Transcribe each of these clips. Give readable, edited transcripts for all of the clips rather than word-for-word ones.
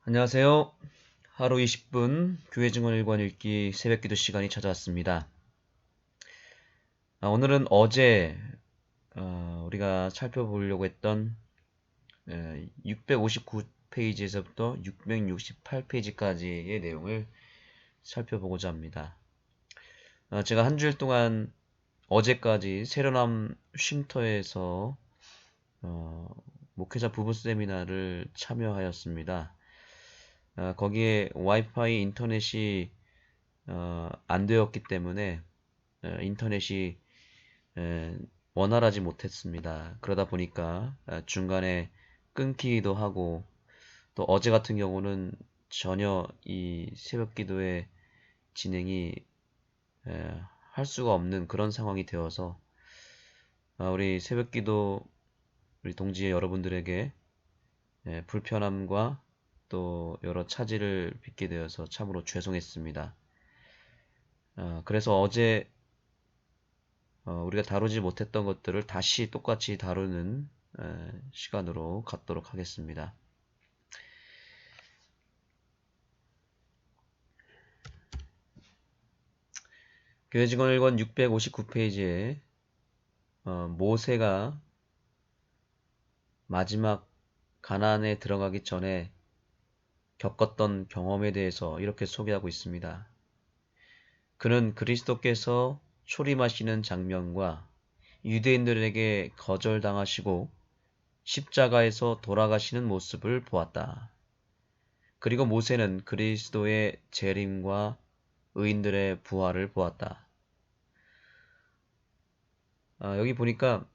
안녕하세요. 하루 20분 교회 증언 일관 읽기 새벽기도 시간이 찾아왔습니다. 오늘은 어제 우리가 살펴보려고 했던 659페이지에서부터 668페이지까지의 내용을 살펴보고자 합니다. 제가 한 주일 동안 어제까지 새로남 쉼터에서 목회자 부부 세미나를 참여하였습니다. 거기에 와이파이 인터넷이 안 되었기 때문에 인터넷이 원활하지 못했습니다. 그러다 보니까 중간에 끊기기도 하고, 또 어제 같은 경우는 전혀 이 새벽 기도의 진행이 할 수가 없는 그런 상황이 되어서 우리 새벽 기도 우리 동지 여러분들에게 불편함과 또 여러 차질을 빚게 되어서 참으로 죄송했습니다. 그래서 어제 우리가 다루지 못했던 것들을 다시 똑같이 다루는 시간으로 갖도록 하겠습니다. 교회직원 1권 659페이지에 모세가 마지막 가나안에 들어가기 전에 겪었던 경험에 대해서 이렇게 소개하고 있습니다. 그는 그리스도께서 초림하시는 장면과 유대인들에게 거절당하시고 십자가에서 돌아가시는 모습을 보았다. 그리고 모세는 그리스도의 재림과 의인들의 부활을 보았다. 여기 보니까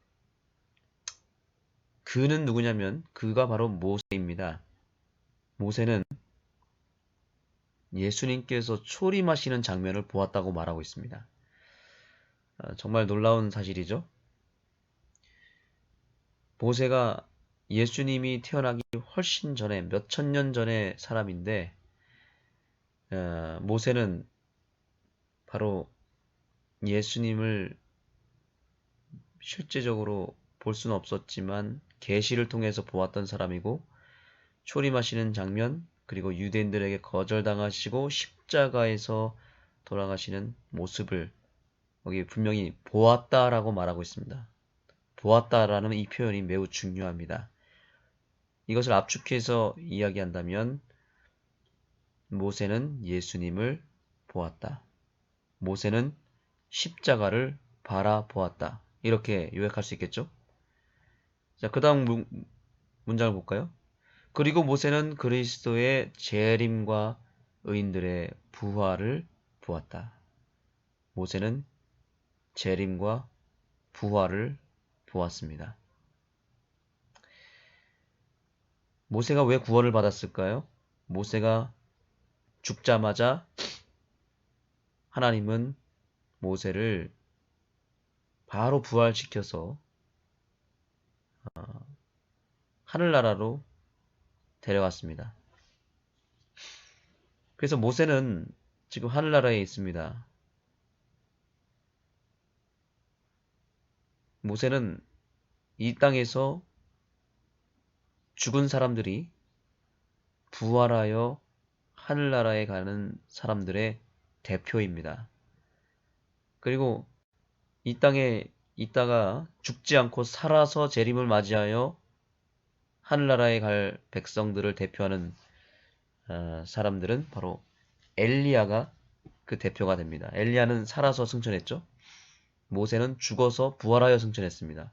그는 누구냐면 그가 바로 모세입니다. 모세는 예수님께서 초림하시는 장면을 보았다고 말하고 있습니다. 정말 놀라운 사실이죠. 모세가 예수님이 태어나기 훨씬 전에 몇천 년 전의 사람인데 모세는 바로 예수님을 실제적으로 볼 수는 없었지만 계시를 통해서 보았던 사람이고, 초림하시는 장면, 그리고 유대인들에게 거절당하시고 십자가에서 돌아가시는 모습을 여기 분명히 보았다라고 말하고 있습니다. 보았다라는 이 표현이 매우 중요합니다. 이것을 압축해서 이야기한다면 모세는 예수님을 보았다. 모세는 십자가를 바라보았다. 이렇게 요약할 수 있겠죠? 자, 그 다음 문장을 볼까요? 그리고 모세는 그리스도의 재림과 의인들의 부활을 보았다. 모세는 재림과 부활을 보았습니다. 모세가 왜 구원을 받았을까요? 모세가 죽자마자 하나님은 모세를 바로 부활시켜서 하늘나라로 데려갔습니다. 그래서 모세는 지금 하늘나라에 있습니다. 모세는 이 땅에서 죽은 사람들이 부활하여 하늘나라에 가는 사람들의 대표입니다. 그리고 이 땅에 있다가 죽지 않고 살아서 재림을 맞이하여 하늘나라에 갈 백성들을 대표하는 사람들은 바로 엘리야가 그 대표가 됩니다. 엘리야는 살아서 승천했죠. 모세는 죽어서 부활하여 승천했습니다.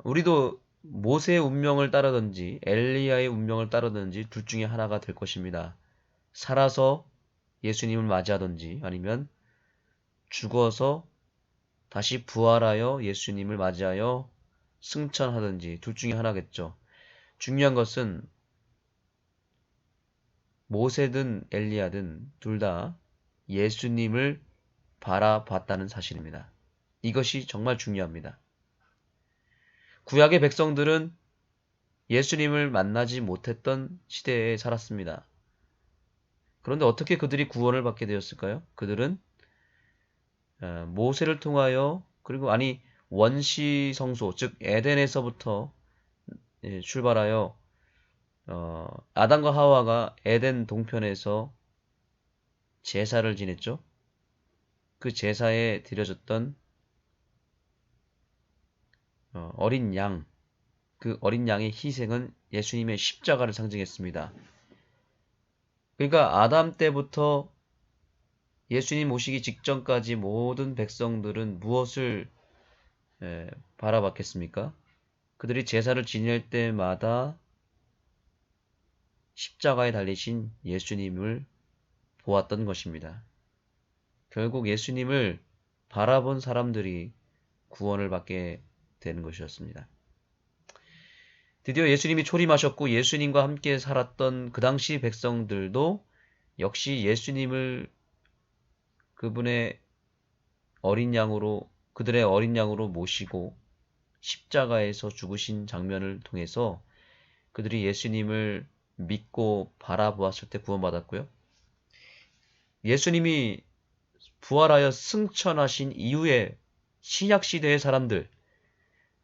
우리도 모세의 운명을 따르든지 엘리야의 운명을 따르든지 둘 중에 하나가 될 것입니다. 살아서 예수님을 맞이하든지 아니면 죽어서 다시 부활하여 예수님을 맞이하여 승천하든지 둘 중에 하나겠죠. 중요한 것은 모세든 엘리야든 둘 다 예수님을 바라봤다는 사실입니다. 이것이 정말 중요합니다. 구약의 백성들은 예수님을 만나지 못했던 시대에 살았습니다. 그런데 어떻게 그들이 구원을 받게 되었을까요? 그들은 모세를 통하여 그리고 원시 성소 즉 에덴에서부터 출발하여 아담과 하와가 에덴 동편에서 제사를 지냈죠. 그 제사에 드려졌던 어린 양, 그 어린 양의 희생은 예수님의 십자가를 상징했습니다. 그러니까 아담 때부터 예수님 오시기 직전까지 모든 백성들은 무엇을 바라봤겠습니까? 그들이 제사를 지낼 때마다 십자가에 달리신 예수님을 보았던 것입니다. 결국 예수님을 바라본 사람들이 구원을 받게 되는 것이었습니다. 드디어 예수님이 초림하셨고 예수님과 함께 살았던 그 당시 백성들도 역시 예수님을 그들의 어린 양으로 모시고 십자가에서 죽으신 장면을 통해서 그들이 예수님을 믿고 바라보았을 때 구원받았고요. 예수님이 부활하여 승천하신 이후에 신약시대의 사람들,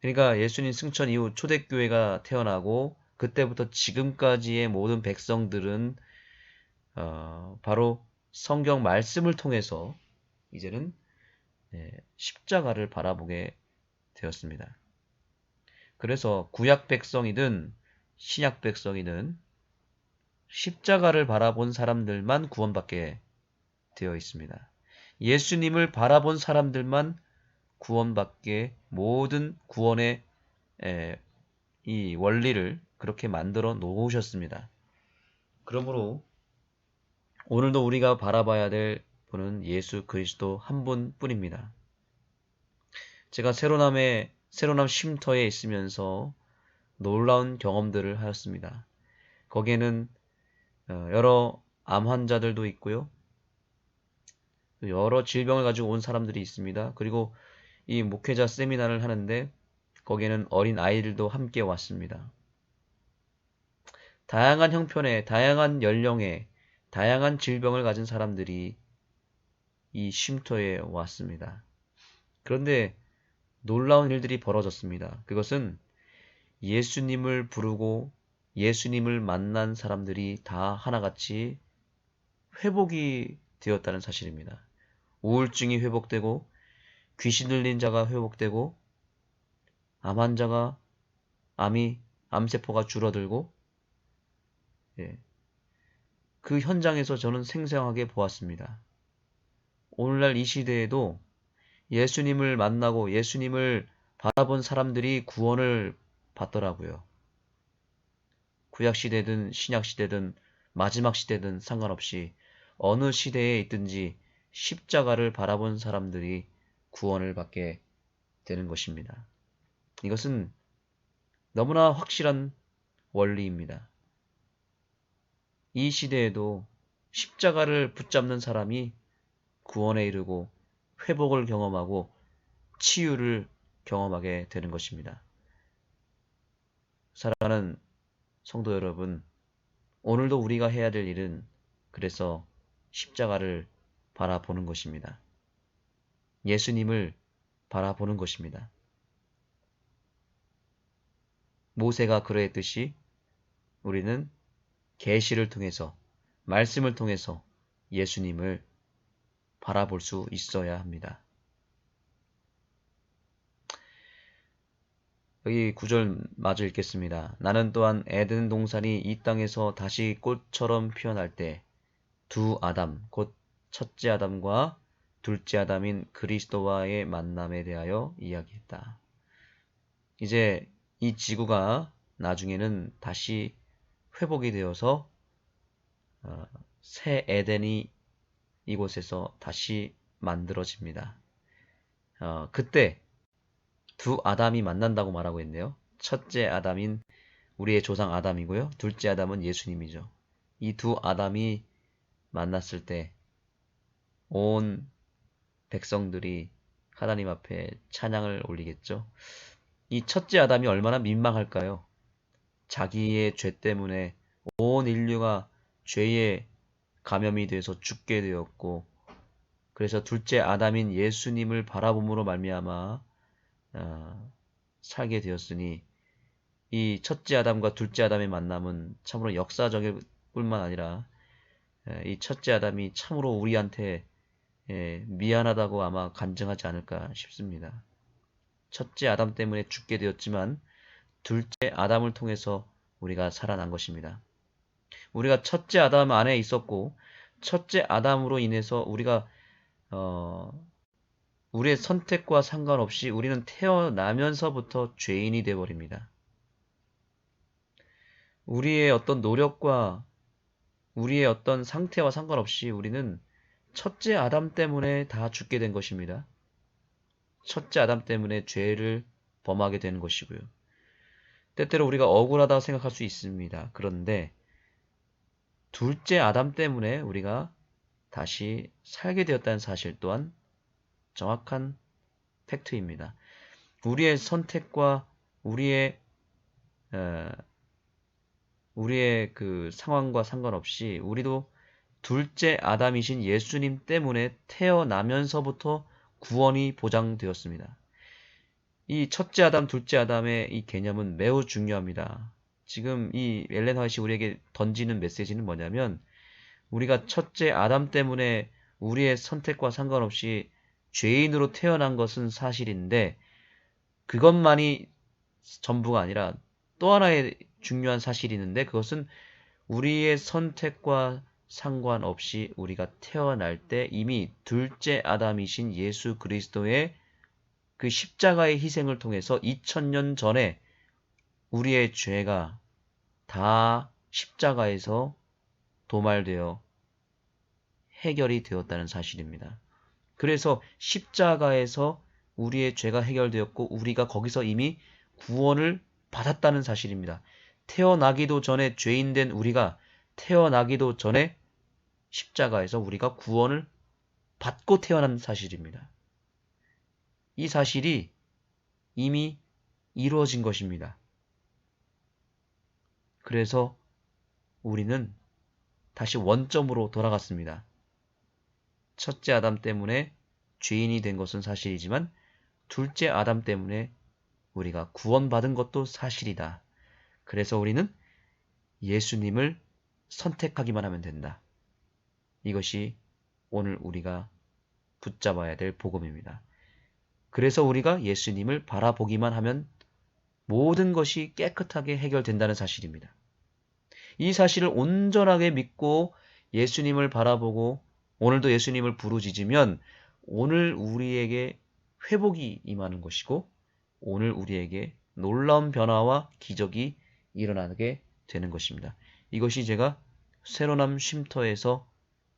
그러니까 예수님 승천 이후 초대교회가 태어나고 그때부터 지금까지의 모든 백성들은 바로 성경 말씀을 통해서 이제는 십자가를 바라보게 되었습니다. 그래서 구약 백성이든 신약 백성이든 십자가를 바라본 사람들만 구원받게 되어 있습니다. 예수님을 바라본 사람들만 구원받게 모든 구원의 이 원리를 그렇게 만들어 놓으셨습니다. 그러므로 오늘도 우리가 바라봐야 될 분은 예수 그리스도 한 분뿐입니다. 제가 세로남 쉼터에 있으면서 놀라운 경험들을 하였습니다. 거기에는 여러 암 환자들도 있고요. 여러 질병을 가지고 온 사람들이 있습니다. 그리고 이 목회자 세미나를 하는데 거기에는 어린 아이들도 함께 왔습니다. 다양한 형편의, 다양한 연령의, 다양한 질병을 가진 사람들이 이 쉼터에 왔습니다. 그런데 놀라운 일들이 벌어졌습니다. 그것은 예수님을 부르고 예수님을 만난 사람들이 다 하나같이 회복이 되었다는 사실입니다. 우울증이 회복되고 귀신 들린 자가 회복되고 암 환자가 암세포가 줄어들고 그 현장에서 저는 생생하게 보았습니다. 오늘날 이 시대에도 예수님을 만나고 예수님을 바라본 사람들이 구원을 받더라고요. 구약시대든 신약시대든 마지막 시대든 상관없이 어느 시대에 있든지 십자가를 바라본 사람들이 구원을 받게 되는 것입니다. 이것은 너무나 확실한 원리입니다. 이 시대에도 십자가를 붙잡는 사람이 구원에 이르고 회복을 경험하고 치유를 경험하게 되는 것입니다. 사랑하는 성도 여러분, 오늘도 우리가 해야 될 일은 그래서 십자가를 바라보는 것입니다. 예수님을 바라보는 것입니다. 모세가 그러했듯이 우리는 계시를 통해서 말씀을 통해서 예수님을 바라볼 수 있어야 합니다. 여기 9절 마저 읽겠습니다. 나는 또한 에덴 동산이 이 땅에서 다시 꽃처럼 피어날 때 두 아담, 곧 첫째 아담과 둘째 아담인 그리스도와의 만남에 대하여 이야기했다. 이제 이 지구가 나중에는 다시 회복이 되어서 새 에덴이 이곳에서 다시 만들어집니다. 그때 두 아담이 만난다고 말하고 있네요. 첫째 아담인 우리의 조상 아담이고요. 둘째 아담은 예수님이죠. 이 두 아담이 만났을 때 온 백성들이 하나님 앞에 찬양을 올리겠죠. 이 첫째 아담이 얼마나 민망할까요? 자기의 죄 때문에 온 인류가 죄에 감염이 돼서 죽게 되었고, 그래서 둘째 아담인 예수님을 바라봄으로 말미암아 살게 되었으니 이 첫째 아담과 둘째 아담의 만남은 참으로 역사적일 뿐만 아니라 이 첫째 아담이 참으로 우리한테 미안하다고 아마 간증하지 않을까 싶습니다. 첫째 아담 때문에 죽게 되었지만 둘째 아담을 통해서 우리가 살아난 것입니다. 우리가 첫째 아담 안에 있었고 첫째 아담으로 인해서 우리가 우리의 선택과 상관없이 우리는 태어나면서부터 죄인이 되어버립니다. 우리의 어떤 노력과 우리의 어떤 상태와 상관없이 우리는 첫째 아담 때문에 다 죽게 된 것입니다. 첫째 아담 때문에 죄를 범하게 되는 것이고요. 때때로 우리가 억울하다고 생각할 수 있습니다. 그런데 둘째 아담 때문에 우리가 다시 살게 되었다는 사실 또한 정확한 팩트입니다. 우리의 선택과 우리의 그 상황과 상관없이 우리도 둘째 아담이신 예수님 때문에 태어나면서부터 구원이 보장되었습니다. 이 첫째 아담, 둘째 아담의 이 개념은 매우 중요합니다. 지금 이 엘렌 화이트가 우리에게 던지는 메시지는 뭐냐면 우리가 첫째 아담 때문에 우리의 선택과 상관없이 죄인으로 태어난 것은 사실인데 그것만이 전부가 아니라 또 하나의 중요한 사실이 있는데 그것은 우리의 선택과 상관없이 우리가 태어날 때 이미 둘째 아담이신 예수 그리스도의 그 십자가의 희생을 통해서 2000년 전에 우리의 죄가 다 십자가에서 도말되어 해결이 되었다는 사실입니다. 그래서 십자가에서 우리의 죄가 해결되었고 우리가 거기서 이미 구원을 받았다는 사실입니다. 태어나기도 전에 죄인된 우리가 태어나기도 전에 십자가에서 우리가 구원을 받고 태어난 사실입니다. 이 사실이 이미 이루어진 것입니다. 그래서 우리는 다시 원점으로 돌아갔습니다. 첫째 아담 때문에 죄인이 된 것은 사실이지만 둘째 아담 때문에 우리가 구원받은 것도 사실이다. 그래서 우리는 예수님을 선택하기만 하면 된다. 이것이 오늘 우리가 붙잡아야 될 복음입니다. 그래서 우리가 예수님을 바라보기만 하면 모든 것이 깨끗하게 해결된다는 사실입니다. 이 사실을 온전하게 믿고 예수님을 바라보고 오늘도 예수님을 부르짖으면 오늘 우리에게 회복이 임하는 것이고 오늘 우리에게 놀라운 변화와 기적이 일어나게 되는 것입니다. 이것이 제가 새로남 쉼터에서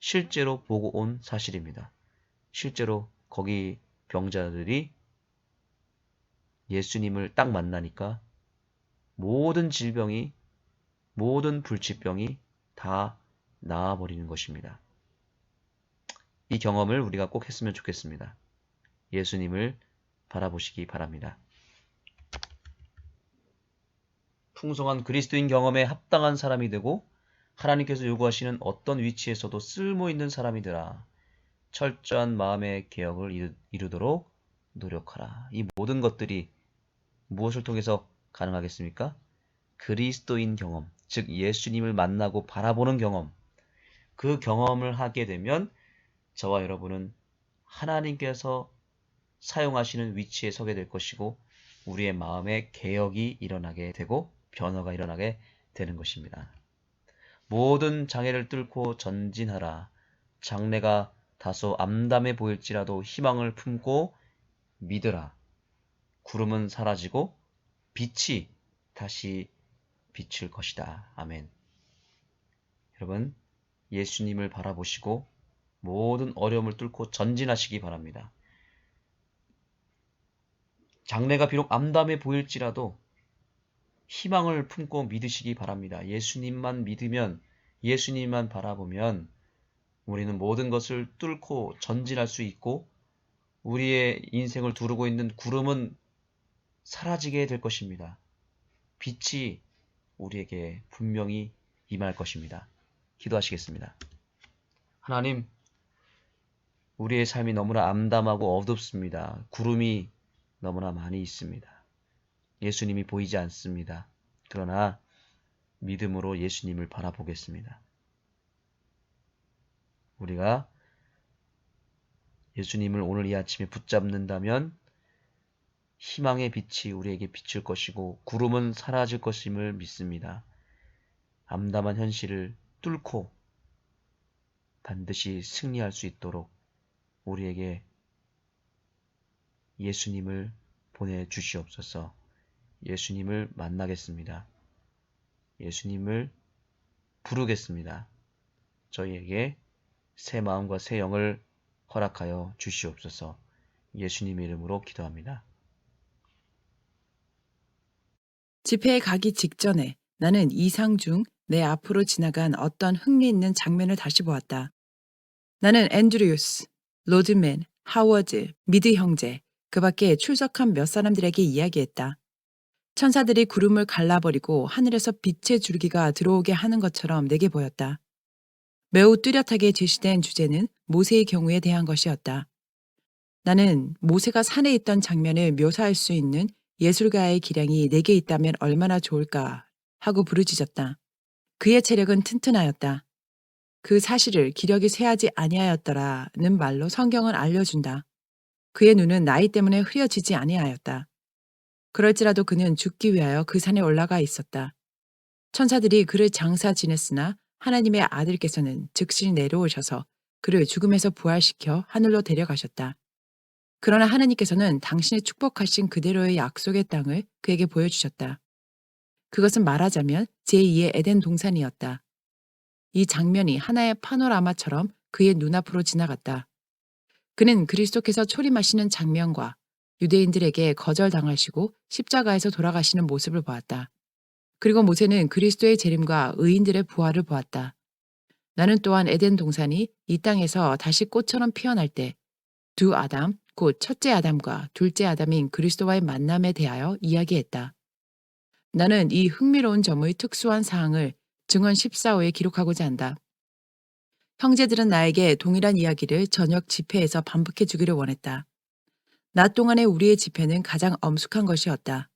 실제로 보고 온 사실입니다. 실제로 거기 병자들이 예수님을 딱 만나니까 모든 질병이 모든 불치병이 다 나아버리는 것입니다. 이 경험을 우리가 꼭 했으면 좋겠습니다. 예수님을 바라보시기 바랍니다. 풍성한 그리스도인 경험에 합당한 사람이 되고 하나님께서 요구하시는 어떤 위치에서도 쓸모있는 사람이 되라. 철저한 마음의 개혁을 이루도록 노력하라. 이 모든 것들이 무엇을 통해서 가능하겠습니까? 그리스도인 경험, 즉 예수님을 만나고 바라보는 경험. 그 경험을 하게 되면 저와 여러분은 하나님께서 사용하시는 위치에 서게 될 것이고 우리의 마음에 개혁이 일어나게 되고 변화가 일어나게 되는 것입니다. 모든 장애를 뚫고 전진하라. 장래가 다소 암담해 보일지라도 희망을 품고 믿으라. 구름은 사라지고 빛이 다시 비칠 것이다. 아멘. 여러분, 예수님을 바라보시고 모든 어려움을 뚫고 전진하시기 바랍니다. 장래가 비록 암담해 보일지라도 희망을 품고 믿으시기 바랍니다. 예수님만 믿으면, 예수님만 바라보면 우리는 모든 것을 뚫고 전진할 수 있고 우리의 인생을 두르고 있는 구름은 사라지게 될 것입니다. 빛이 우리에게 분명히 임할 것입니다. 기도하시겠습니다. 하나님, 우리의 삶이 너무나 암담하고 어둡습니다. 구름이 너무나 많이 있습니다. 예수님이 보이지 않습니다. 그러나 믿음으로 예수님을 바라보겠습니다. 우리가 예수님을 오늘 이 아침에 붙잡는다면 희망의 빛이 우리에게 비칠 것이고 구름은 사라질 것임을 믿습니다. 암담한 현실을 뚫고 반드시 승리할 수 있도록 우리에게 예수님을 보내주시옵소서. 예수님을 만나겠습니다. 예수님을 부르겠습니다. 저희에게 새 마음과 새 영을 허락하여 주시옵소서. 예수님의 이름으로 기도합니다. 집회에 가기 직전에 나는 이상 중 내 앞으로 지나간 어떤 흥미있는 장면을 다시 보았다. 나는 앤드류스, 로드맨, 하워드, 미드 형제, 그 밖에 출석한 몇 사람들에게 이야기했다. 천사들이 구름을 갈라버리고 하늘에서 빛의 줄기가 들어오게 하는 것처럼 내게 보였다. 매우 뚜렷하게 제시된 주제는 모세의 경우에 대한 것이었다. 나는 모세가 산에 있던 장면을 묘사할 수 있는 예술가의 기량이 내게 있다면 얼마나 좋을까 하고 부르짖었다. 그의 체력은 튼튼하였다. 그 사실을 기력이 쇠하지 아니하였더라는 말로 성경은 알려준다. 그의 눈은 나이 때문에 흐려지지 아니하였다. 그럴지라도 그는 죽기 위하여 그 산에 올라가 있었다. 천사들이 그를 장사 지냈으나 하나님의 아들께서는 즉시 내려오셔서 그를 죽음에서 부활시켜 하늘로 데려가셨다. 그러나 하나님께서는 당신의 축복하신 그대로의 약속의 땅을 그에게 보여주셨다. 그것은 말하자면 제2의 에덴 동산이었다. 이 장면이 하나의 파노라마처럼 그의 눈앞으로 지나갔다. 그는 그리스도께서 초림하시는 장면과 유대인들에게 거절당하시고 십자가에서 돌아가시는 모습을 보았다. 그리고 모세는 그리스도의 재림과 의인들의 부활을 보았다. 나는 또한 에덴 동산이 이 땅에서 다시 꽃처럼 피어날 때 두 아담, 곧 첫째 아담과 둘째 아담인 그리스도와의 만남에 대하여 이야기했다. 나는 이 흥미로운 점의 특수한 사항을 증언 14호에 기록하고자 한다. 형제들은 나에게 동일한 이야기를 저녁 집회에서 반복해 주기를 원했다. 낮 동안의 우리의 집회는 가장 엄숙한 것이었다.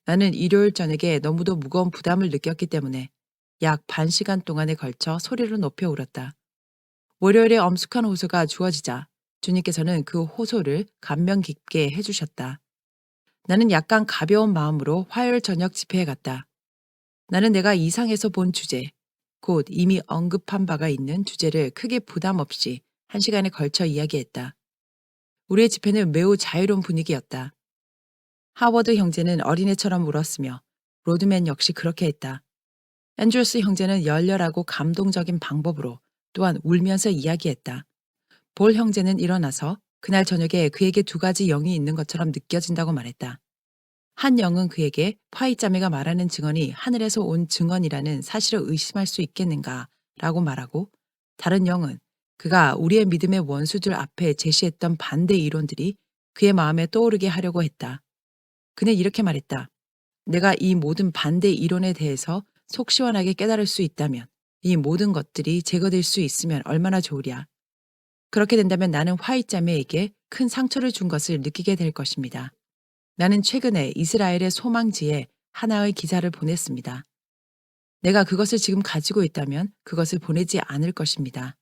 나는 일요일 저녁에 너무도 무거운 부담을 느꼈기 때문에 약 반 시간 동안에 걸쳐 소리를 높여 울었다. 월요일에 엄숙한 호소가 주어지자 주님께서는 그 호소를 감명 깊게 해주셨다. 나는 약간 가벼운 마음으로 화요일 저녁 집회에 갔다. 나는 내가 이상에서 본 주제, 곧 이미 언급한 바가 있는 주제를 크게 부담 없이 한 시간에 걸쳐 이야기했다. 우리의 집회는 매우 자유로운 분위기였다. 하워드 형제는 어린애처럼 울었으며 로드맨 역시 그렇게 했다. 앤드루스 형제는 열렬하고 감동적인 방법으로 또한 울면서 이야기했다. 볼 형제는 일어나서 그날 저녁에 그에게 두 가지 영이 있는 것처럼 느껴진다고 말했다. 한 영은 그에게 파이자매가 말하는 증언이 하늘에서 온 증언이라는 사실을 의심할 수 있겠는가 라고 말하고, 다른 영은 그가 우리의 믿음의 원수들 앞에 제시했던 반대 이론들이 그의 마음에 떠오르게 하려고 했다. 그는 이렇게 말했다. 내가 이 모든 반대 이론에 대해서 속 시원하게 깨달을 수 있다면, 이 모든 것들이 제거될 수 있으면 얼마나 좋으랴. 그렇게 된다면 나는 화이자매에게 큰 상처를 준 것을 느끼게 될 것입니다. 나는 최근에 이스라엘의 소망지에 하나의 기사를 보냈습니다. 내가 그것을 지금 가지고 있다면 그것을 보내지 않을 것입니다.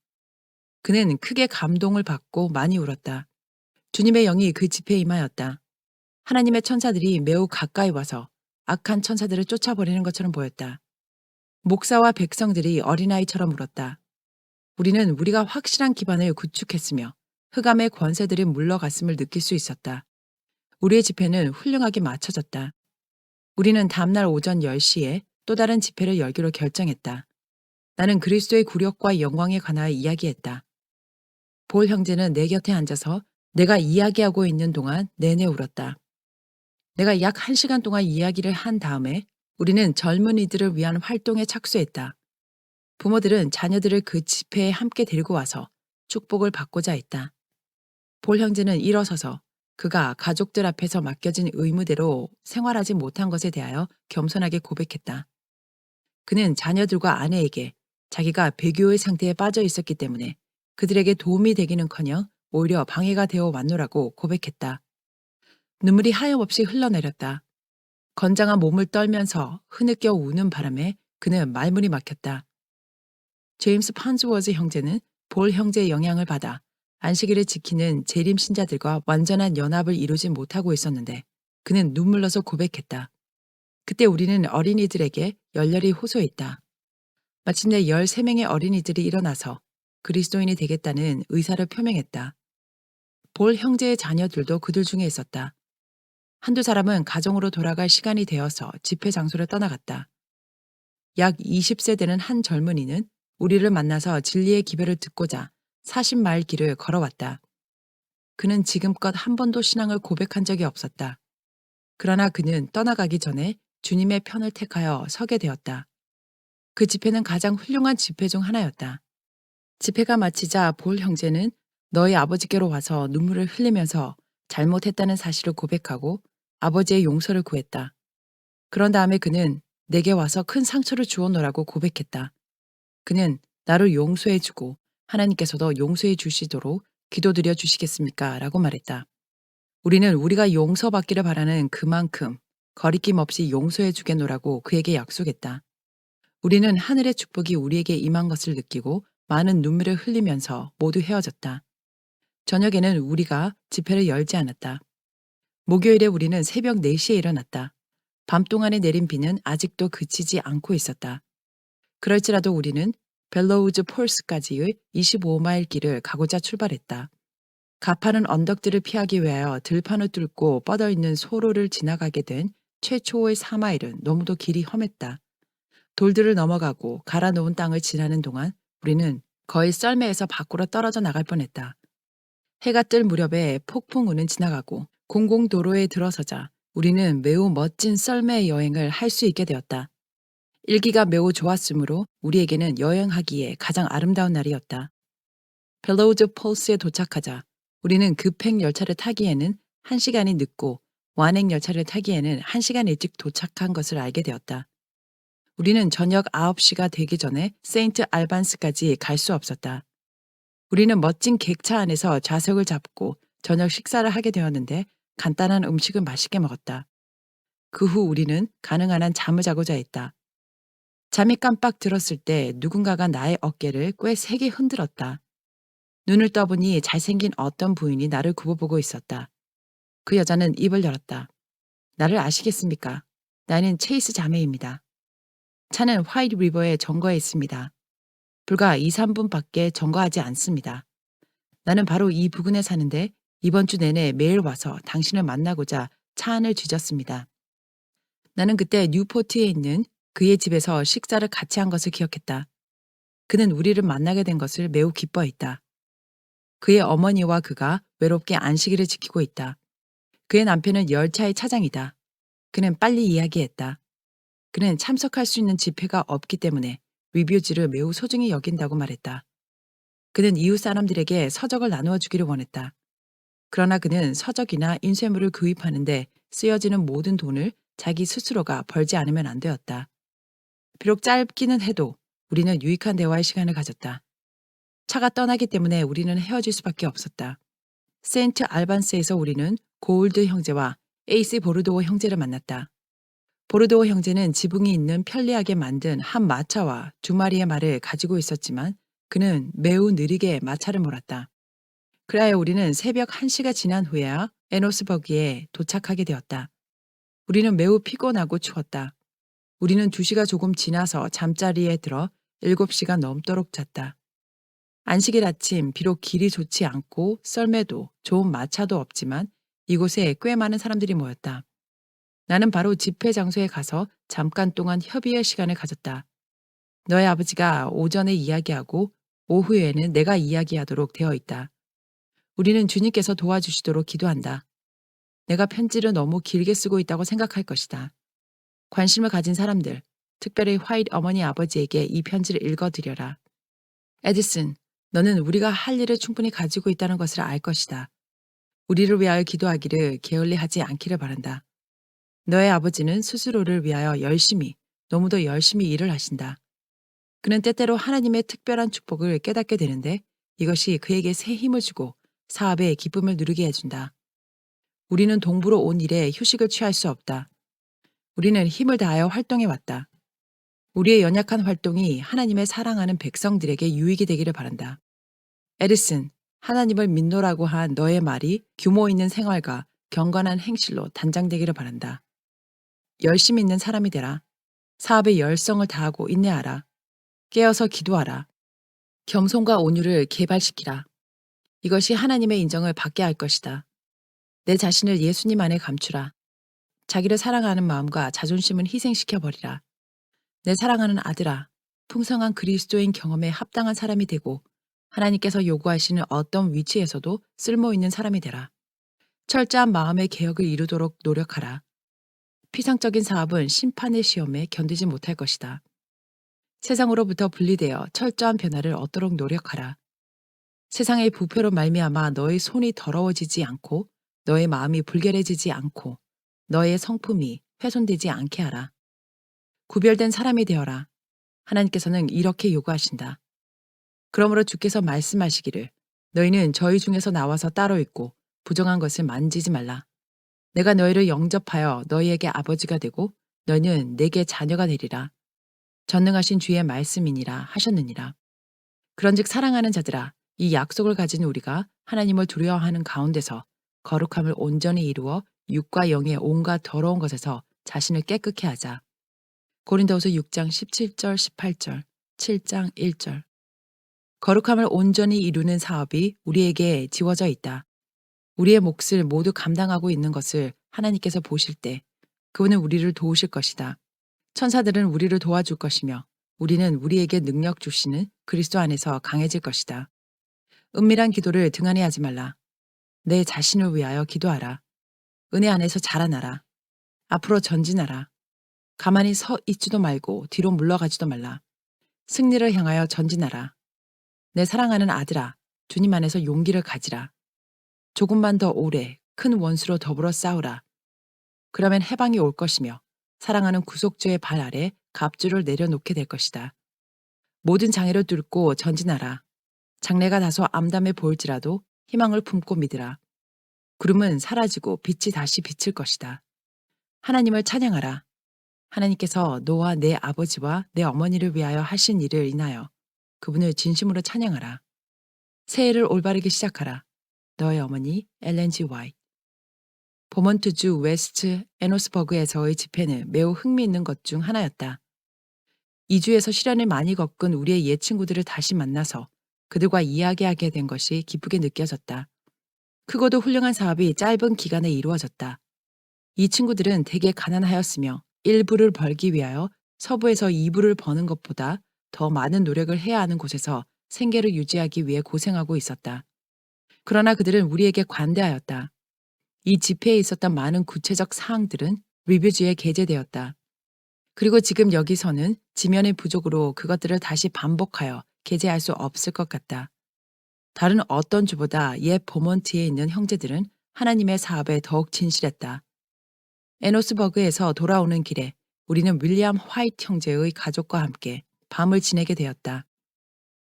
그는 크게 감동을 받고 많이 울었다. 주님의 영이 그 집회에 임하였다. 하나님의 천사들이 매우 가까이 와서 악한 천사들을 쫓아버리는 것처럼 보였다. 목사와 백성들이 어린아이처럼 울었다. 우리는 우리가 확실한 기반을 구축했으며 흑암의 권세들이 물러갔음을 느낄 수 있었다. 우리의 집회는 훌륭하게 마쳐졌다. 우리는 다음날 오전 10시에 또 다른 집회를 열기로 결정했다. 나는 그리스도의 굴욕과 영광에 관하여 이야기했다. 볼 형제는 내 곁에 앉아서 내가 이야기하고 있는 동안 내내 울었다. 내가 약 1시간 동안 이야기를 한 다음에 우리는 젊은이들을 위한 활동에 착수했다. 부모들은 자녀들을 그 집회에 함께 데리고 와서 축복을 받고자 했다. 볼 형제는 일어서서 그가 가족들 앞에서 맡겨진 의무대로 생활하지 못한 것에 대하여 겸손하게 고백했다. 그는 자녀들과 아내에게 자기가 배교의 상태에 빠져 있었기 때문에 그들에게 도움이 되기는커녕 오히려 방해가 되어 왔노라고 고백했다. 눈물이 하염없이 흘러내렸다. 건장한 몸을 떨면서 흐느껴 우는 바람에 그는 말문이 막혔다. 제임스 판스워즈 형제는 볼 형제의 영향을 받아 안식일을 지키는 재림 신자들과 완전한 연합을 이루지 못하고 있었는데 그는 눈물러서 고백했다. 그때 우리는 어린이들에게 열렬히 호소했다. 마침내 13명의 어린이들이 일어나서 그리스도인이 되겠다는 의사를 표명했다. 볼 형제의 자녀들도 그들 중에 있었다. 한두 사람은 가정으로 돌아갈 시간이 되어서 집회 장소를 떠나갔다. 약 20세 되는 한 젊은이는 우리를 만나서 진리의 기별을 듣고자 40마일 길을 걸어왔다. 그는 지금껏 한 번도 신앙을 고백한 적이 없었다. 그러나 그는 떠나가기 전에 주님의 편을 택하여 서게 되었다. 그 집회는 가장 훌륭한 집회 중 하나였다. 집회가 마치자 볼 형제는 너희 아버지께로 와서 눈물을 흘리면서 잘못했다는 사실을 고백하고 아버지의 용서를 구했다. 그런 다음에 그는 내게 와서 큰 상처를 주었노라고 고백했다. 그는 나를 용서해주고 하나님께서도 용서해 주시도록 기도드려 주시겠습니까? 라고 말했다. 우리는 우리가 용서받기를 바라는 그만큼 거리낌 없이 용서해 주겠노라고 그에게 약속했다. 우리는 하늘의 축복이 우리에게 임한 것을 느끼고 많은 눈물을 흘리면서 모두 헤어졌다. 저녁에는 우리가 집회를 열지 않았다. 목요일에 우리는 새벽 4시에 일어났다. 밤 동안에 내린 비는 아직도 그치지 않고 있었다. 그럴지라도 우리는 벨로우즈 폴스까지의 25마일 길을 가고자 출발했다. 가파른 언덕들을 피하기 위하여 들판을 뚫고 뻗어있는 소로를 지나가게 된 최초의 4마일은 너무도 길이 험했다. 돌들을 넘어가고 갈아놓은 땅을 지나는 동안 우리는 거의 썰매에서 밖으로 떨어져 나갈 뻔했다. 해가 뜰 무렵에 폭풍우는 지나가고 공공도로에 들어서자 우리는 매우 멋진 썰매 여행을 할 수 있게 되었다. 일기가 매우 좋았으므로 우리에게는 여행하기에 가장 아름다운 날이었다. 벨로우즈 폴스에 도착하자 우리는 급행 열차를 타기에는 1시간이 늦고 완행 열차를 타기에는 1시간 일찍 도착한 것을 알게 되었다. 우리는 저녁 9시가 되기 전에 세인트 알반스까지 갈 수 없었다. 우리는 멋진 객차 안에서 좌석을 잡고 저녁 식사를 하게 되었는데 간단한 음식을 맛있게 먹었다. 그 후 우리는 가능한 한 잠을 자고자 했다. 잠이 깜빡 들었을 때 누군가가 나의 어깨를 꽤 세게 흔들었다. 눈을 떠보니 잘생긴 어떤 부인이 나를 굽어보고 있었다. 그 여자는 입을 열었다. 나를 아시겠습니까? 나는 체이스 자매입니다. 차는 화이트 리버에 정거해 있습니다. 불과 2, 3분밖에 정거하지 않습니다. 나는 바로 이 부근에 사는데 이번 주 내내 매일 와서 당신을 만나고자 차 안을 뒤졌습니다. 나는 그때 뉴포트에 있는 그의 집에서 식사를 같이 한 것을 기억했다. 그는 우리를 만나게 된 것을 매우 기뻐했다. 그의 어머니와 그가 외롭게 안식일을 지키고 있다. 그의 남편은 열차의 차장이다. 그는 빨리 이야기했다. 그는 참석할 수 있는 집회가 없기 때문에 리뷰지를 매우 소중히 여긴다고 말했다. 그는 이웃 사람들에게 서적을 나누어 주기를 원했다. 그러나 그는 서적이나 인쇄물을 구입하는데 쓰여지는 모든 돈을 자기 스스로가 벌지 않으면 안 되었다. 비록 짧기는 해도 우리는 유익한 대화의 시간을 가졌다. 차가 떠나기 때문에 우리는 헤어질 수밖에 없었다. 세인트 알반스에서 우리는 고울드 형제와 에이스 보르도어 형제를 만났다. 보르도어 형제는 지붕이 있는 편리하게 만든 한 마차와 2마리의 말을 가지고 있었지만 그는 매우 느리게 마차를 몰았다. 그래야 우리는 새벽 1시가 지난 후에야 에노스버기에 도착하게 되었다. 우리는 매우 피곤하고 추웠다. 우리는 2시가 조금 지나서 잠자리에 들어 7시가 넘도록 잤다. 안식일 아침 비록 길이 좋지 않고 썰매도 좋은 마차도 없지만 이곳에 꽤 많은 사람들이 모였다. 나는 바로 집회 장소에 가서 잠깐 동안 협의의 시간을 가졌다. 너의 아버지가 오전에 이야기하고 오후에는 내가 이야기하도록 되어 있다. 우리는 주님께서 도와주시도록 기도한다. 내가 편지를 너무 길게 쓰고 있다고 생각할 것이다. 관심을 가진 사람들, 특별히 화이트 어머니 아버지에게 이 편지를 읽어드려라. 에디슨, 너는 우리가 할 일을 충분히 가지고 있다는 것을 알 것이다. 우리를 위하여 기도하기를 게을리하지 않기를 바란다. 너의 아버지는 스스로를 위하여 열심히, 너무도 열심히 일을 하신다. 그는 때때로 하나님의 특별한 축복을 깨닫게 되는데 이것이 그에게 새 힘을 주고 사업에 기쁨을 누리게 해준다. 우리는 동부로 온 일에 휴식을 취할 수 없다. 우리는 힘을 다하여 활동해 왔다. 우리의 연약한 활동이 하나님의 사랑하는 백성들에게 유익이 되기를 바란다. 에디슨, 하나님을 믿노라고 한 너의 말이 규모 있는 생활과 경건한 행실로 단장되기를 바란다. 열심히 있는 사람이 되라. 사업에 열성을 다하고 인내하라. 깨어서 기도하라. 겸손과 온유를 개발시키라. 이것이 하나님의 인정을 받게 할 것이다. 내 자신을 예수님 안에 감추라. 자기를 사랑하는 마음과 자존심은 희생시켜 버리라. 내 사랑하는 아들아, 풍성한 그리스도인 경험에 합당한 사람이 되고 하나님께서 요구하시는 어떤 위치에서도 쓸모 있는 사람이 되라. 철저한 마음의 개혁을 이루도록 노력하라. 피상적인 사업은 심판의 시험에 견디지 못할 것이다. 세상으로부터 분리되어 철저한 변화를 얻도록 노력하라. 세상의 부패로 말미암아 너의 손이 더러워지지 않고 너의 마음이 불결해지지 않고 너의 성품이 훼손되지 않게 하라. 구별된 사람이 되어라. 하나님께서는 이렇게 요구하신다. 그러므로 주께서 말씀하시기를 너희는 저희 중에서 나와서 따로 있고 부정한 것을 만지지 말라. 내가 너희를 영접하여 너희에게 아버지가 되고 너희는 내게 자녀가 되리라. 전능하신 주의 말씀이니라 하셨느니라. 그런즉 사랑하는 자들아, 이 약속을 가진 우리가 하나님을 두려워하는 가운데서 거룩함을 온전히 이루어 육과 영의 온갖 더러운 것에서 자신을 깨끗게 하자. 고린도후서 6장 17절 18절, 7장 1절. 거룩함을 온전히 이루는 사업이 우리에게 지워져 있다. 우리의 몫을 모두 감당하고 있는 것을 하나님께서 보실 때 그분은 우리를 도우실 것이다. 천사들은 우리를 도와줄 것이며 우리는 우리에게 능력 주시는 그리스도 안에서 강해질 것이다. 은밀한 기도를 등한히 하지 말라. 내 자신을 위하여 기도하라. 은혜 안에서 자라나라. 앞으로 전진하라. 가만히 서 있지도 말고 뒤로 물러가지도 말라. 승리를 향하여 전진하라. 내 사랑하는 아들아, 주님 안에서 용기를 가지라. 조금만 더 오래 큰 원수로 더불어 싸우라. 그러면 해방이 올 것이며 사랑하는 구속주의 발 아래 갑주를 내려놓게 될 것이다. 모든 장애를 뚫고 전진하라. 장래가 다소 암담해 보일지라도 희망을 품고 믿으라. 구름은 사라지고 빛이 다시 비칠 것이다. 하나님을 찬양하라. 하나님께서 너와 내 아버지와 내 어머니를 위하여 하신 일을 인하여 그분을 진심으로 찬양하라. 새해를 올바르게 시작하라. 너의 어머니 엘렌 G. 화이트. 버몬트주 웨스트 에노스버그에서의 집회는 매우 흥미있는 것 중 하나였다. 이주에서 시련을 많이 겪은 우리의 옛 친구들을 다시 만나서 그들과 이야기하게 된 것이 기쁘게 느껴졌다. 크고도 훌륭한 사업이 짧은 기간에 이루어졌다. 이 친구들은 되게 가난하였으며 1불을 벌기 위하여 서부에서 2불을 버는 것보다 더 많은 노력을 해야 하는 곳에서 생계를 유지하기 위해 고생하고 있었다. 그러나 그들은 우리에게 관대하였다. 이 집회에 있었던 많은 구체적 사항들은 리뷰지에 게재되었다. 그리고 지금 여기서는 지면의 부족으로 그것들을 다시 반복하여 게재할 수 없을 것 같다. 다른 어떤 주보다 옛 버몬트에 있는 형제들은 하나님의 사업에 더욱 진실했다. 에노스버그에서 돌아오는 길에 우리는 윌리엄 화이트 형제의 가족과 함께 밤을 지내게 되었다.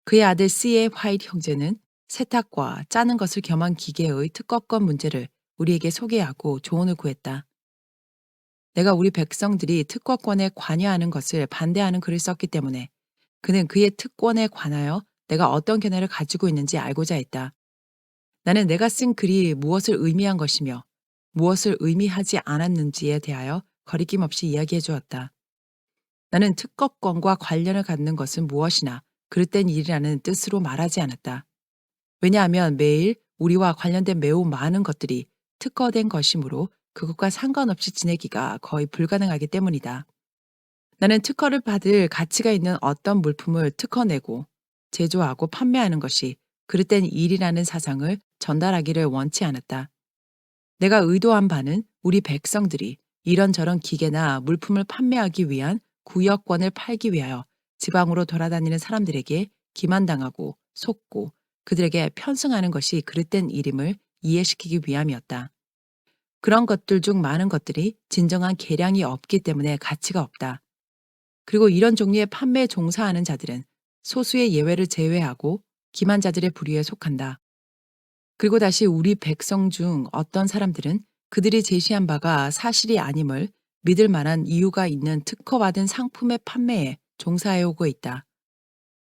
그의 아들 C.A. 화이트 형제는 세탁과 짜는 것을 겸한 기계의 특허권 문제를 우리에게 소개하고 조언을 구했다. 내가 우리 백성들이 특허권에 관여하는 것을 반대하는 글을 썼기 때문에 그는 그의 특권에 관하여 내가 어떤 견해를 가지고 있는지 알고자 했다. 나는 내가 쓴 글이 무엇을 의미한 것이며 무엇을 의미하지 않았는지에 대하여 거리낌 없이 이야기해 주었다. 나는 특허권과 관련을 갖는 것은 무엇이나 그릇된 일이라는 뜻으로 말하지 않았다. 왜냐하면 매일 우리와 관련된 매우 많은 것들이 특허된 것이므로 그것과 상관없이 지내기가 거의 불가능하기 때문이다. 나는 특허를 받을 가치가 있는 어떤 물품을 특허내고 제조하고 판매하는 것이 그릇된 일이라는 사상을 전달하기를 원치 않았다. 내가 의도한 바는 우리 백성들이 이런저런 기계나 물품을 판매하기 위한 구역권을 팔기 위하여 지방으로 돌아다니는 사람들에게 기만당하고 속고 그들에게 편승하는 것이 그릇된 일임을 이해시키기 위함이었다. 그런 것들 중 많은 것들이 진정한 계량이 없기 때문에 가치가 없다. 그리고 이런 종류의 판매에 종사하는 자들은 소수의 예외를 제외하고 기만자들의 부류에 속한다. 그리고 다시 우리 백성 중 어떤 사람들은 그들이 제시한 바가 사실이 아님을 믿을 만한 이유가 있는 특허받은 상품의 판매에 종사해오고 있다.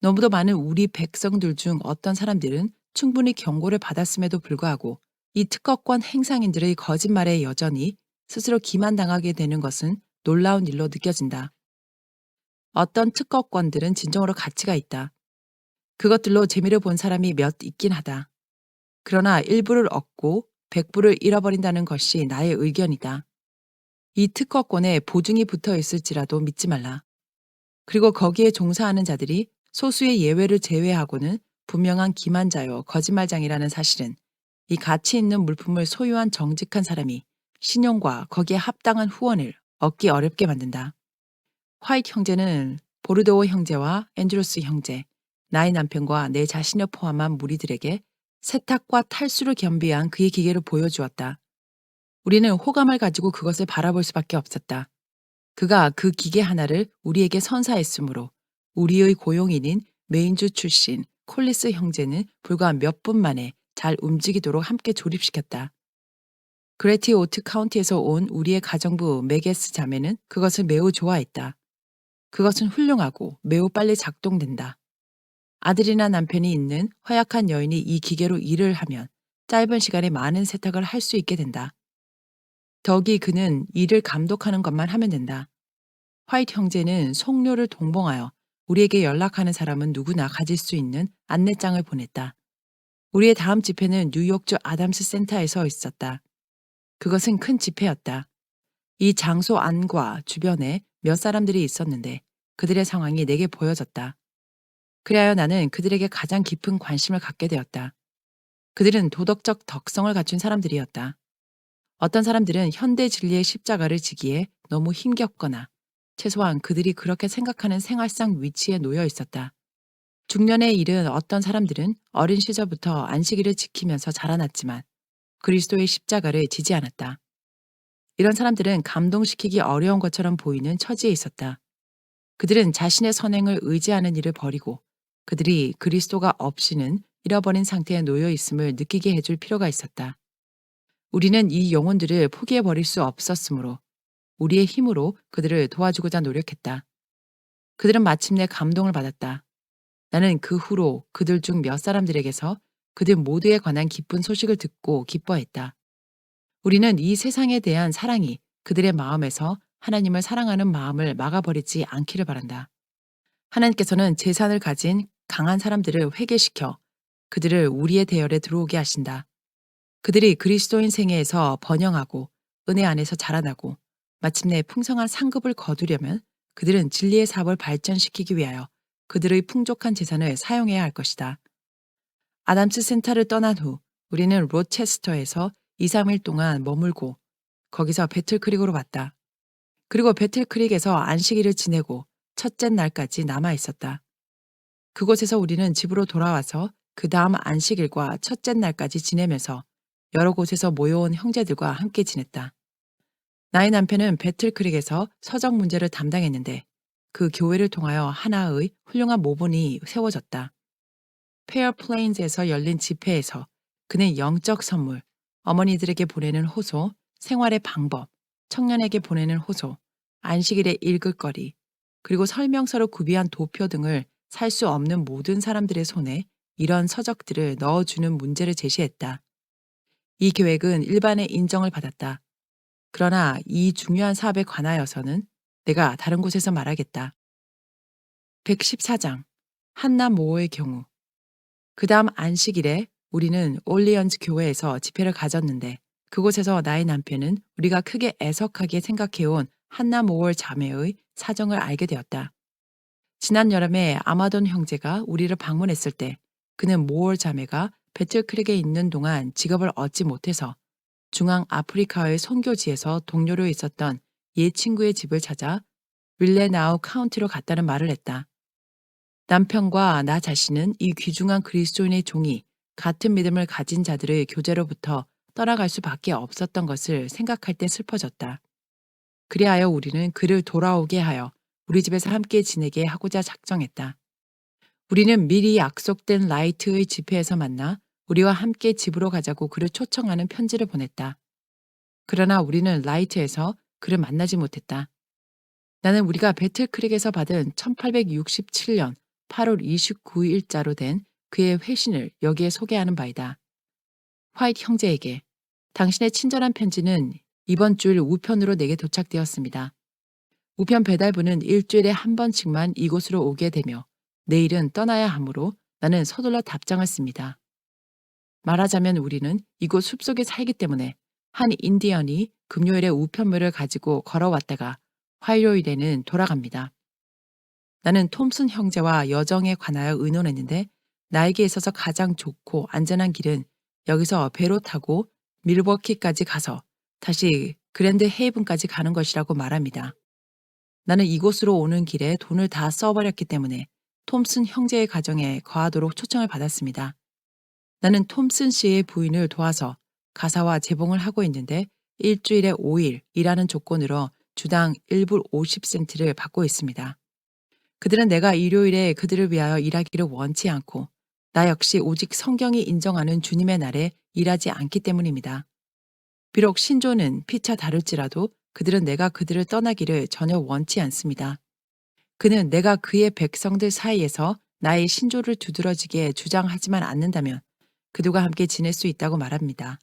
너무도 많은 우리 백성들 중 어떤 사람들은 충분히 경고를 받았음에도 불구하고 이 특허권 행상인들의 거짓말에 여전히 스스로 기만당하게 되는 것은 놀라운 일로 느껴진다. 어떤 특허권들은 진정으로 가치가 있다. 그것들로 재미를 본 사람이 몇 있긴 하다. 그러나 일부를 얻고 백부를 잃어버린다는 것이 나의 의견이다. 이 특허권에 보증이 붙어 있을지라도 믿지 말라. 그리고 거기에 종사하는 자들이 소수의 예외를 제외하고는 분명한 기만자요 거짓말장이라는 사실은 이 가치 있는 물품을 소유한 정직한 사람이 신용과 거기에 합당한 후원을 얻기 어렵게 만든다. 화이트 형제는 보르도우 형제와 앤드루스 형제, 나의 남편과 내 자신을 포함한 무리들에게 세탁과 탈수를 겸비한 그의 기계를 보여주었다. 우리는 호감을 가지고 그것을 바라볼 수밖에 없었다. 그가 그 기계 하나를 우리에게 선사했으므로 우리의 고용인인 메인주 출신 콜리스 형제는 불과 몇 분 만에 잘 움직이도록 함께 조립시켰다. 그레티 오트 카운티에서 온 우리의 가정부 메게스 자매는 그것을 매우 좋아했다. 그것은 훌륭하고 매우 빨리 작동된다. 아들이나 남편이 있는 허약한 여인이 이 기계로 일을 하면 짧은 시간에 많은 세탁을 할 수 있게 된다. 덕이 그는 일을 감독하는 것만 하면 된다. 화이트 형제는 속료를 동봉하여 우리에게 연락하는 사람은 누구나 가질 수 있는 안내장을 보냈다. 우리의 다음 집회는 뉴욕주 아담스 센터에서 있었다. 그것은 큰 집회였다. 이 장소 안과 주변에 몇 사람들이 있었는데 그들의 상황이 내게 보여졌다. 그리하여 나는 그들에게 가장 깊은 관심을 갖게 되었다. 그들은 도덕적 덕성을 갖춘 사람들이었다. 어떤 사람들은 현대 진리의 십자가를 지기에 너무 힘겹거나 최소한 그들이 그렇게 생각하는 생활상 위치에 놓여 있었다. 중년에 이른 어떤 사람들은 어린 시절부터 안식일을 지키면서 자라났지만 그리스도의 십자가를 지지 않았다. 이런 사람들은 감동시키기 어려운 것처럼 보이는 처지에 있었다. 그들은 자신의 선행을 의지하는 일을 버리고 그들이 그리스도가 없이는 잃어버린 상태에 놓여 있음을 느끼게 해줄 필요가 있었다. 우리는 이 영혼들을 포기해버릴 수 없었으므로 우리의 힘으로 그들을 도와주고자 노력했다. 그들은 마침내 감동을 받았다. 나는 그 후로 그들 중 몇 사람들에게서 그들 모두에 관한 기쁜 소식을 듣고 기뻐했다. 우리는 이 세상에 대한 사랑이 그들의 마음에서 하나님을 사랑하는 마음을 막아버리지 않기를 바란다. 하나님께서는 재산을 가진 강한 사람들을 회개시켜 그들을 우리의 대열에 들어오게 하신다. 그들이 그리스도인 생애에서 번영하고 은혜 안에서 자라나고 마침내 풍성한 상급을 거두려면 그들은 진리의 사업을 발전시키기 위하여 그들의 풍족한 재산을 사용해야 할 것이다. 아담스 센터를 떠난 후 우리는 로체스터에서 2, 3일 동안 머물고 거기서 배틀크릭으로 왔다. 그리고 배틀크릭에서 안식일을 지내고 첫째 날까지 남아 있었다. 그곳에서 우리는 집으로 돌아와서 그 다음 안식일과 첫째 날까지 지내면서 여러 곳에서 모여온 형제들과 함께 지냈다. 나의 남편은 배틀크릭에서 서적 문제를 담당했는데 그 교회를 통하여 하나의 훌륭한 모본이 세워졌다. 페어플레인즈에서 열린 집회에서 그는 영적 선물, 어머니들에게 보내는 호소, 생활의 방법, 청년에게 보내는 호소, 안식일에 읽을 거리, 그리고 설명서로 구비한 도표 등을 살 수 없는 모든 사람들의 손에 이런 서적들을 넣어주는 문제를 제시했다. 이 계획은 일반의 인정을 받았다. 그러나 이 중요한 사업에 관하여서는 내가 다른 곳에서 말하겠다. 114장 한나 모어의 경우 그 다음 안식일에 우리는 올리언즈 교회에서 집회를 가졌는데 그곳에서 나의 남편은 우리가 크게 애석하게 생각해온 한나 모월 자매의 사정을 알게 되었다. 지난 여름에 아마돈 형제가 우리를 방문했을 때 그는 모월 자매가 배틀크릭에 있는 동안 직업을 얻지 못해서 중앙 아프리카의 선교지에서 동료로 있었던 옛 친구의 집을 찾아 윌레나우 카운티로 갔다는 말을 했다. 남편과 나 자신은 이 귀중한 그리스도인의 종이 같은 믿음을 가진 자들의 교제로부터 떠나갈 수밖에 없었던 것을 생각할 때 슬퍼졌다. 그리하여 우리는 그를 돌아오게 하여 우리 집에서 함께 지내게 하고자 작정했다. 우리는 미리 약속된 라이트의 집회에서 만나 우리와 함께 집으로 가자고 그를 초청하는 편지를 보냈다. 그러나 우리는 라이트에서 그를 만나지 못했다. 나는 우리가 배틀크릭에서 받은 1867년 8월 29일자로 된 그의 회신을 여기에 소개하는 바이다. 화이트 형제에게 당신의 친절한 편지는 이번 주일 우편으로 내게 도착되었습니다. 우편 배달부는 일주일에 한 번씩만 이곳으로 오게 되며 내일은 떠나야 하므로 나는 서둘러 답장을 씁니다. 말하자면 우리는 이곳 숲속에 살기 때문에 한 인디언이 금요일에 우편물을 가지고 걸어왔다가 화요일에는 돌아갑니다. 나는 톰슨 형제와 여정에 관하여 의논했는데 나에게 있어서 가장 좋고 안전한 길은 여기서 배로 타고 밀워키까지 가서 다시 그랜드 헤이븐까지 가는 것이라고 말합니다. 나는 이곳으로 오는 길에 돈을 다 써버렸기 때문에 톰슨 형제의 가정에 거하도록 초청을 받았습니다. 나는 톰슨 씨의 부인을 도와서 가사와 재봉을 하고 있는데 일주일에 5일 일하는 조건으로 주당 1불 50센트를 받고 있습니다. 그들은 내가 일요일에 그들을 위하여 일하기를 원치 않고 나 역시 오직 성경이 인정하는 주님의 날에 일하지 않기 때문입니다. 비록 신조는 피차 다를지라도 그들은 내가 그들을 떠나기를 전혀 원치 않습니다. 그는 내가 그의 백성들 사이에서 나의 신조를 두드러지게 주장하지만 않는다면 그들과 함께 지낼 수 있다고 말합니다.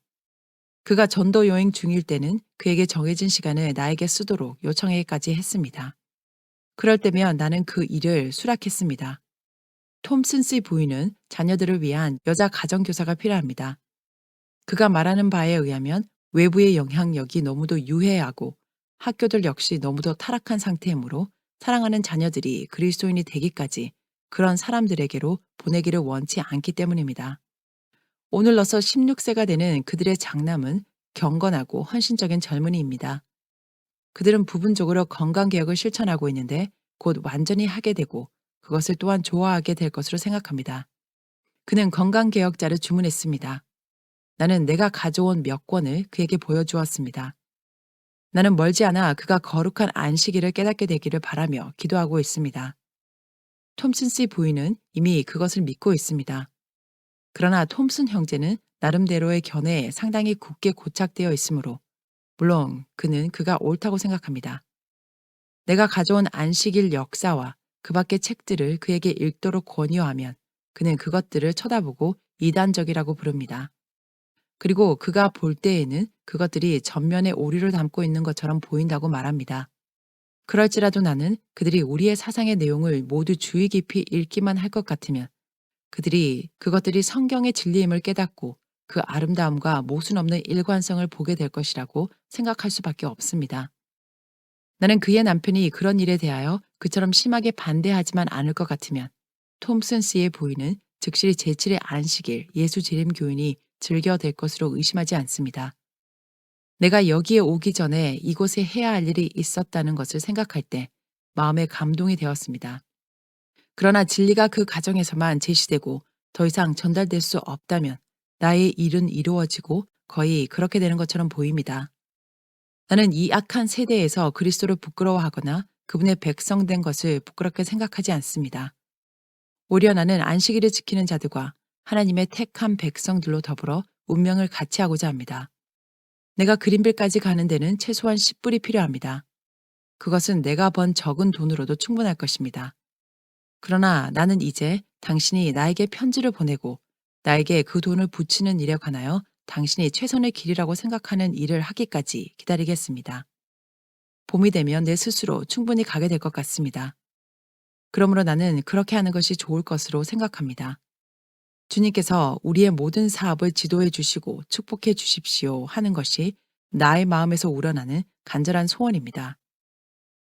그가 전도 여행 중일 때는 그에게 정해진 시간을 나에게 쓰도록 요청하기까지 했습니다. 그럴 때면 나는 그 일을 수락했습니다. 톰슨 씨 부인은 자녀들을 위한 여자 가정교사가 필요합니다. 그가 말하는 바에 의하면 외부의 영향력이 너무도 유해하고 학교들 역시 너무도 타락한 상태이므로 사랑하는 자녀들이 그리스도인이 되기까지 그런 사람들에게로 보내기를 원치 않기 때문입니다. 오늘로서 16세가 되는 그들의 장남은 경건하고 헌신적인 젊은이입니다. 그들은 부분적으로 건강개혁을 실천하고 있는데 곧 완전히 하게 되고 그것을 또한 좋아하게 될 것으로 생각합니다. 그는 건강개혁자를 주문했습니다. 나는 내가 가져온 몇 권을 그에게 보여주었습니다. 나는 멀지 않아 그가 거룩한 안식일을 깨닫게 되기를 바라며 기도하고 있습니다. 톰슨 씨 부인은 이미 그것을 믿고 있습니다. 그러나 톰슨 형제는 나름대로의 견해에 상당히 굳게 고착되어 있으므로 물론 그는 그가 옳다고 생각합니다. 내가 가져온 안식일 역사와 그 밖의 책들을 그에게 읽도록 권유하면 그는 그것들을 쳐다보고 이단적이라고 부릅니다. 그리고 그가 볼 때에는 그것들이 전면에 오류를 담고 있는 것처럼 보인다고 말합니다. 그럴지라도 나는 그들이 우리의 사상의 내용을 모두 주의 깊이 읽기만 할 것 같으면 그것들이 성경의 진리임을 깨닫고 그 아름다움과 모순 없는 일관성을 보게 될 것이라고 생각할 수밖에 없습니다. 나는 그의 남편이 그런 일에 대하여 그처럼 심하게 반대하지만 않을 것 같으면 톰슨 씨의 부인은 즉시 제7의 안식일 예수 재림 교인이 즐겨될 것으로 의심하지 않습니다. 내가 여기에 오기 전에 이곳에 해야 할 일이 있었다는 것을 생각할 때 마음에 감동이 되었습니다. 그러나 진리가 그 가정에서만 제시되고 더 이상 전달될 수 없다면 나의 일은 이루어지고 거의 그렇게 되는 것처럼 보입니다. 나는 이 악한 세대에서 그리스도를 부끄러워하거나 그분의 백성된 것을 부끄럽게 생각하지 않습니다. 오히려 나는 안식일을 지키는 자들과 하나님의 택한 백성들로 더불어 운명을 같이 하고자 합니다. 내가 그린빌까지 가는 데는 최소한 10불이 필요합니다. 그것은 내가 번 적은 돈으로도 충분할 것입니다. 그러나 나는 이제 당신이 나에게 편지를 보내고 나에게 그 돈을 붙이는 일에 관하여 당신이 최선의 길이라고 생각하는 일을 하기까지 기다리겠습니다. 봄이 되면 내 스스로 충분히 가게 될 것 같습니다. 그러므로 나는 그렇게 하는 것이 좋을 것으로 생각합니다. 주님께서 우리의 모든 사업을 지도해 주시고 축복해 주십시오 하는 것이 나의 마음에서 우러나는 간절한 소원입니다.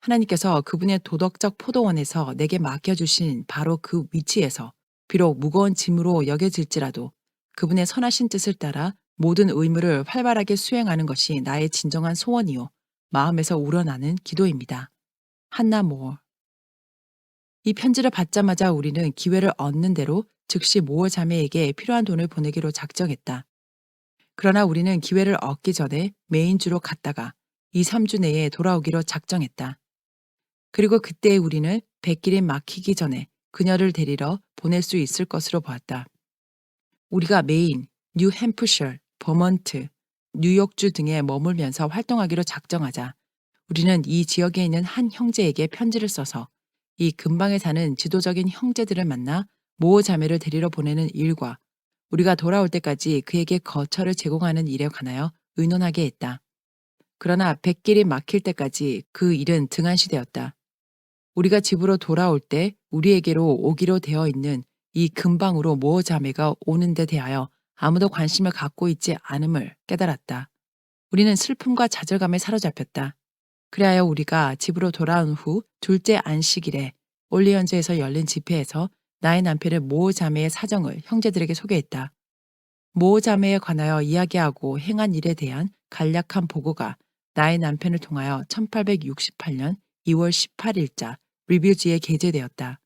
하나님께서 그분의 도덕적 포도원에서 내게 맡겨주신 바로 그 위치에서 비록 무거운 짐으로 여겨질지라도 그분의 선하신 뜻을 따라 모든 의무를 활발하게 수행하는 것이 나의 진정한 소원이요. 마음에서 우러나는 기도입니다. 한나 모어. 이 편지를 받자마자 우리는 기회를 얻는 대로 즉시 모어 자매에게 필요한 돈을 보내기로 작정했다. 그러나 우리는 기회를 얻기 전에 메인주로 갔다가 2, 3주 내에 돌아오기로 작정했다. 그리고 그때 우리는 백길이 막히기 전에 그녀를 데리러 보낼 수 있을 것으로 보았다. 우리가 메인, 뉴햄프셔, 버먼트, 뉴욕주 등에 머물면서 활동하기로 작정하자 우리는 이 지역에 있는 한 형제에게 편지를 써서 이 근방에 사는 지도적인 형제들을 만나 모 자매를 데리러 보내는 일과 우리가 돌아올 때까지 그에게 거처를 제공하는 일에 관하여 의논하게 했다. 그러나 백길이 막힐 때까지 그 일은 등한시되었다. 우리가 집으로 돌아올 때 우리에게로 오기로 되어 있는 이 근방으로 모 자매가 오는 데 대하여 아무도 관심을 갖고 있지 않음을 깨달았다. 우리는 슬픔과 좌절감에 사로잡혔다. 그리하여 우리가 집으로 돌아온 후 둘째 안식일에 올리언즈에서 열린 집회에서 나의 남편의 모 자매의 사정을 형제들에게 소개했다. 모 자매에 관하여 이야기하고 행한 일에 대한 간략한 보고가 나의 남편을 통하여 1868년 2월 18일자 리뷰지에 게재되었다.